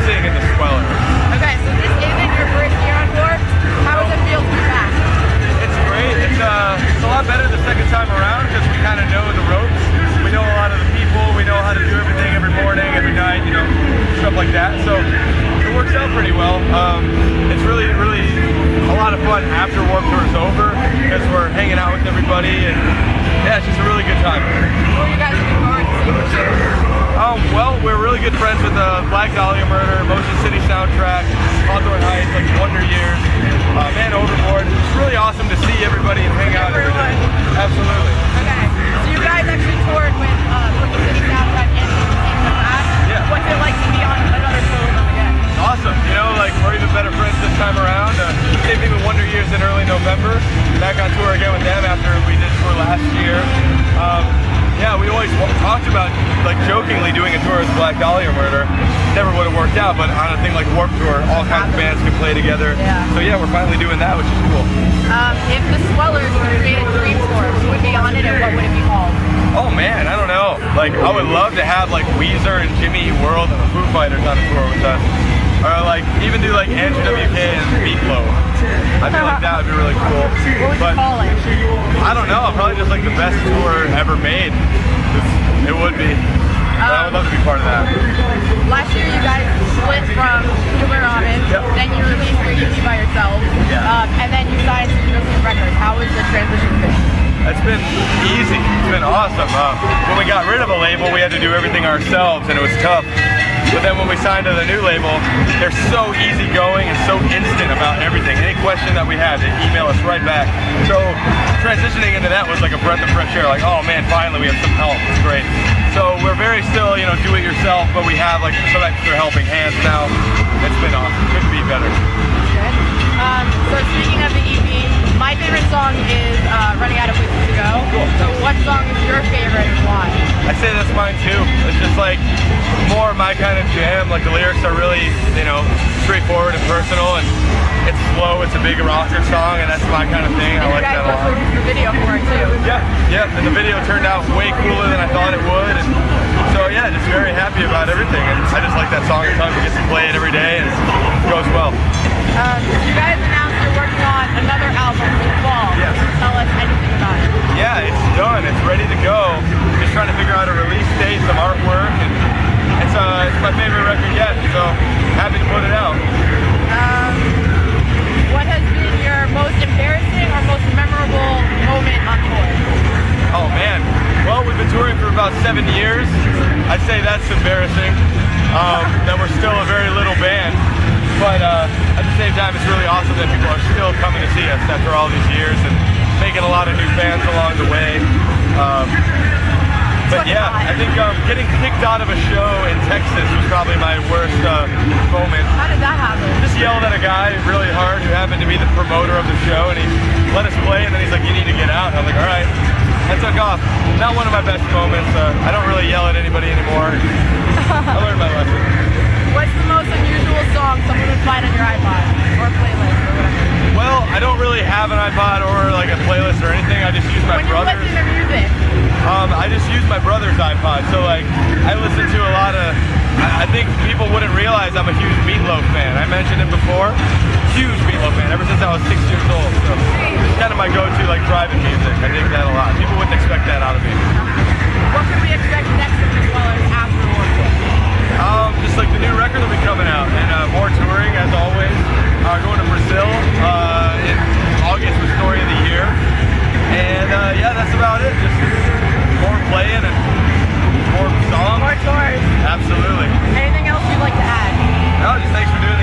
sing in the Swellers. Okay, so this isn't your first year on tour. How does it feel to be back? It's great. It's a lot better the second time around because we kind of know the ropes. We know a lot of the people. We know how to do everything every morning, every night, you know, stuff like that. So it works out pretty well. It's really a lot of fun after Warped Tour is over because we're hanging out with everybody, and yeah, it's just a really good time. Who are you guys looking forward to seeing this year? Well, we're really good friends with Black Dahlia Murder, Motion City Soundtrack, Hawthorne Heights, like Wonder Years, Man Overboard. It's really awesome to see everybody and hang out every day. Absolutely. Okay, so you guys actually toured with Motion City Soundtrack and in the past. Yeah. What's it like to be on another tour with them again? Awesome. You know, like we're even better friends this time around. Same thing with Wonder Years in early November. Back on tour again with them after we did tour last year. Yeah, we always talked about, like, jokingly doing a tour with Black Dahlia Murder. Never would have worked out, but on a thing like Warped Tour, all kinds of bands can play together. Yeah. So yeah, we're finally doing that, which is cool. If the Swellers were to create a dream tour, who would be on it and what would it be called? Oh man, I don't know. Like, I would love to have like Weezer and Jimmy Eat World and the Foo Fighters on a tour with us. Or like even do like Andrew WK and Meatloaf. I feel like that would be really cool. What would you call it? I don't know. Probably just like the best tour ever made. It would be. But I would love to be part of that. Last year you guys split from Huber Robin, Yep. then you released your EP by yourself, Yeah. And then you signed to Universal Records. How was the transition been? It's been easy. It's been awesome. When we got rid of a label, we had to do everything ourselves, and it was tough. But then when we signed to the new label, they're so easygoing and so instant about everything. Any question that we had, they email us right back. So transitioning into that was like a breath of fresh air. Like, oh man, finally we have some help. It's great. So we're very still, you know, do it yourself, but we have like some extra helping hands now. It's been awesome. Couldn't be better. Good. So speaking of the EP, my favorite song is Running Out of Places to Go. Cool. So what song is your favorite and why? I say that's mine too. It's just like more my kind of jam. Like the lyrics are really, you know, straightforward and personal, and it's slow. It's a big rocker song, and that's my kind of thing. I like that a lot. You guys produced the video for it too. Yeah, and the video turned out way cooler than I thought it would, and so yeah, just very happy about everything. And I just like that song a ton. We get to play it every day, and it goes well. You guys announced you're working on another album for the fall. Yes. Can you tell us anything about it? Yeah, it's done. It's ready to go. Just trying to figure out a release date, some artwork, and it's my favorite record yet. So happy to put it out. What has been your most embarrassing or most memorable moment on tour? Oh man. Well, we've been touring for about 7 years. I'd say that's embarrassing. That we're still a very little band. But at the same time, it's really awesome that people are still coming to see us after all these years and making a lot of new fans along the way. But yeah, I think getting kicked out of a show in Texas was probably my worst moment. How did that happen? Just yelled at a guy really hard who happened to be the promoter of the show, and he let us play, and then he's like, "You need to get out." And I'm like, "All right." I took off. Not one of my best moments. I don't really yell at anybody anymore. I learned my lesson. What's the most unusual song someone would find on your iPod or playlist or whatever? Well, I don't really have an iPod or like a playlist or anything. I just use my brother's. When you're listening to music? I just use my brother's iPod. So like, I listen to a lot of. I think people wouldn't realize I'm a huge Meatloaf fan. I mentioned him before. Huge Meatloaf fan ever since I was 6 years old. So it's kind of my go-to like driving music. I dig that a lot. People wouldn't expect that out of me. What can we expect next from the Swellers after Warped Tour? Just like the new record will be coming out, and more touring as always. Going to Brazil in August with Story of the Year, and yeah, that's about it. Just more playing and more songs. More tours. Absolutely. Anything else you'd like to add? No, just thanks for doing